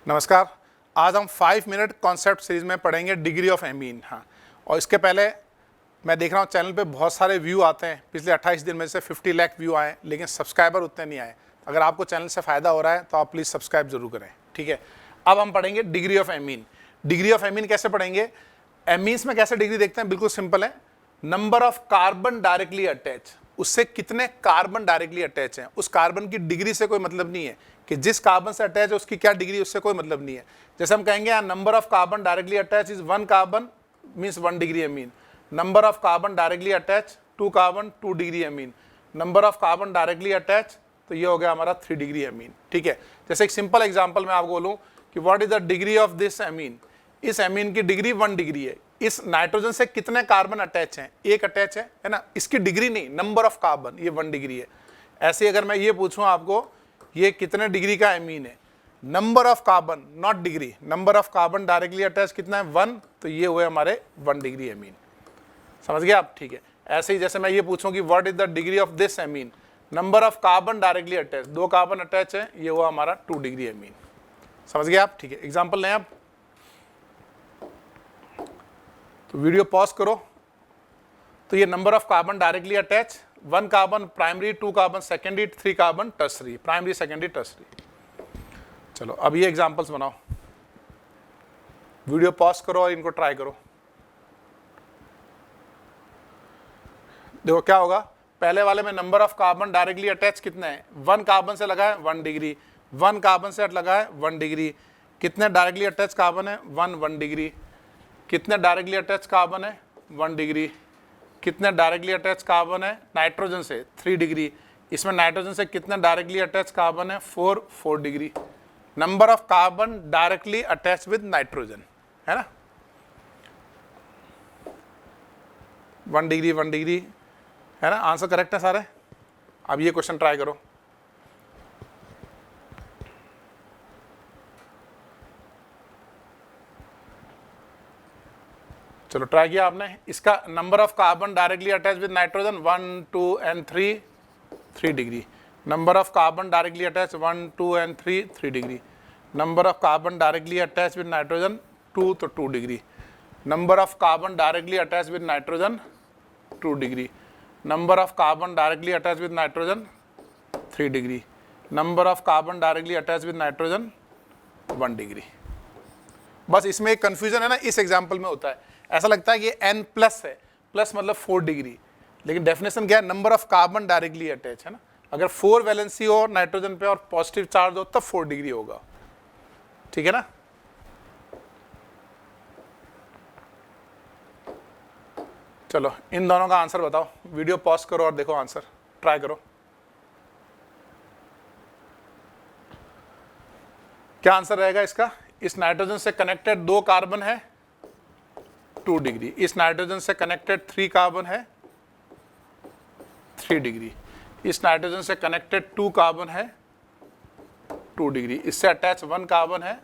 नमस्कार, आज हम 5 मिनट कॉन्सेप्ट सीरीज में पढ़ेंगे डिग्री ऑफ एमीन। हाँ, और इसके पहले मैं देख रहा हूँ चैनल पे बहुत सारे व्यू आते हैं। पिछले 28 दिन में से 50 लाख व्यू आए, लेकिन सब्सक्राइबर उतने नहीं आए। अगर आपको चैनल से फ़ायदा हो रहा है तो आप प्लीज़ सब्सक्राइब जरूर करें, ठीक है। अब हम पढ़ेंगे degree of amine. Degree of amine कैसे पढ़ेंगे? एमीन्स में कैसे डिग्री देखते हैं? बिल्कुल सिंपल है, number of carbon directly attach, उससे कितने कार्बन डायरेक्टली अटैच हैं, उस कार्बन की डिग्री से कोई मतलब नहीं है कि जिस कार्बन से अटैच है उसकी क्या डिग्री, उससे कोई मतलब नहीं है। जैसे हम कहेंगे number of carbon directly attach is 1 carbon means 1 degree amine, number of carbon directly attach 2 carbon 2 degree amine, number of carbon directly attach तो ये हो गया हमारा 3 डिग्री एमीन, ठीक है। जैसे एक सिंपल एग्जांपल मैं आपको बोलूं कि what is the degree of this amine, इस एमीन की डिग्री 1 डिग्री है। इस नाइट्रोजन से कितने कार्बन अटैच हैं? एक अटैच है ना, इसकी डिग्री नहीं, नंबर ऑफ कार्बन, ये 1 डिग्री है। ऐसे अगर मैं ये पूछूं आपको ये कितने डिग्री का एमीन है, number of carbon not degree, number of carbon directly attach कितना है 1, तो ये हुए हमारे 1 डिग्री एमीन। समझ गए आप? ठीक है। ऐसे ही जैसे मैं ये पूछूं कि what is the degree of this amine, number of carbon directly attach, 2 carbon attach है, ये हुआ हमारा 2 डिग्री एमीन। समझ गए आप? ठीक है। एग्जाम्पल लें आप, तो वीडियो पॉज करो। तो ये number of carbon directly attach, 1 carbon primary, 2 carbon secondary, 3 carbon tertiary, primary secondary tertiary. चलो अब ये एग्जांपल्स बनाओ, वीडियो पॉज करो और इनको ट्राई करो। देखो क्या होगा, पहले वाले में number of carbon directly attach कितने हैं, 1 कार्बन से लगा है 1 डिग्री, 1 कार्बन से लगा है 1 डिग्री, कितने डायरेक्टली अटैच कार्बन है 1 डिग्री, कितने डायरेक्टली अटैच कार्बन है 1 डिग्री, कितने डायरेक्टली अटैच कार्बन है नाइट्रोजन से 3 डिग्री, इसमें नाइट्रोजन से कितने डायरेक्टली अटैच कार्बन है 4 degree. Number of carbon directly attach with nitrogen है ना, 1 डिग्री 1 डिग्री है ना। आंसर करेक्ट है सारे। अब ये क्वेश्चन ट्राई करो। चलो ट्राई किया आपने, इसका number of carbon directly attach with nitrogen 1 2 and 3 degree, number of carbon directly attach 1 2 and 3 degree, number of carbon directly attach with nitrogen 2 तो 2 degree, number of carbon directly attach with nitrogen 2 degree, number of carbon directly attach with nitrogen 3 degree, number of carbon directly attach with nitrogen 1 degree. बस इसमें एक confusion है ना, इस example में होता है, ऐसा लगता है कि n प्लस है, प्लस मतलब 4 डिग्री, लेकिन डेफिनेशन क्या है, number of carbon directly attach है ना। अगर 4 वैलेंसी हो नाइट्रोजन पे और पॉजिटिव चार्ज हो तब 4 डिग्री होगा, ठीक है ना। चलो इन दोनों का आंसर बताओ, वीडियो पॉज करो और देखो आंसर, ट्राई करो। क्या आंसर रहेगा इसका? इस नाइट्रोजन से कनेक्टेड 2 कार्बन है 2 डिग्री, इस नाइट्रोजन से कनेक्टेड 3 कार्बन है 3 डिग्री, इस नाइट्रोजन से कनेक्टेड 2 कार्बन है 2 डिग्री, इससे अटैच 1 कार्बन है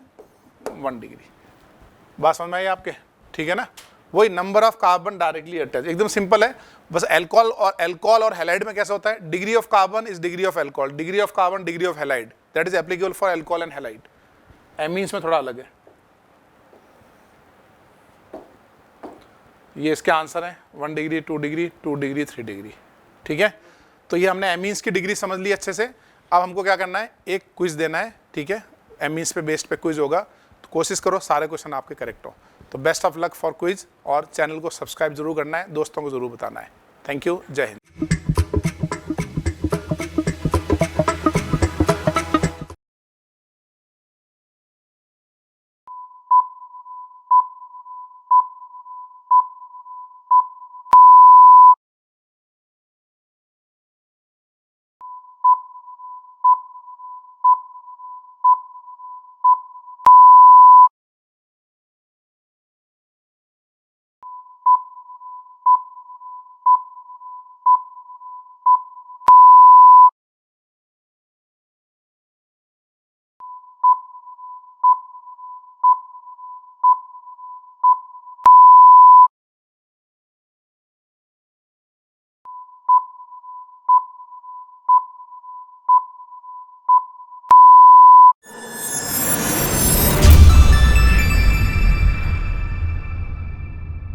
1 डिग्री। बात समझ में आई आपके? ठीक है ना। वही number of carbon directly attach, एकदम सिंपल है। बस एल्कोहल और हैलाइड में कैसा होता है, degree of carbon is degree of alcohol, degree of carbon degree of halide, that is applicable for alcohol and halide. Amines में थोड़ा अलग है। ये इसके आंसर है 1 डिग्री 2 डिग्री 2 डिग्री 3 डिग्री, ठीक है। तो ये हमने एमीन्स की डिग्री समझ ली अच्छे से। अब हमको क्या करना है, एक क्विज देना है, ठीक है। एमीन्स पे बेस्ड पे क्विज होगा, तो कोशिश करो सारे क्वेश्चन आपके करेक्ट हो। तो best of luck for quiz, और चैनल को सब्सक्राइब जरूर करना है, दोस्तों को जरूर बताना है। थैंक यू, जय हिंद।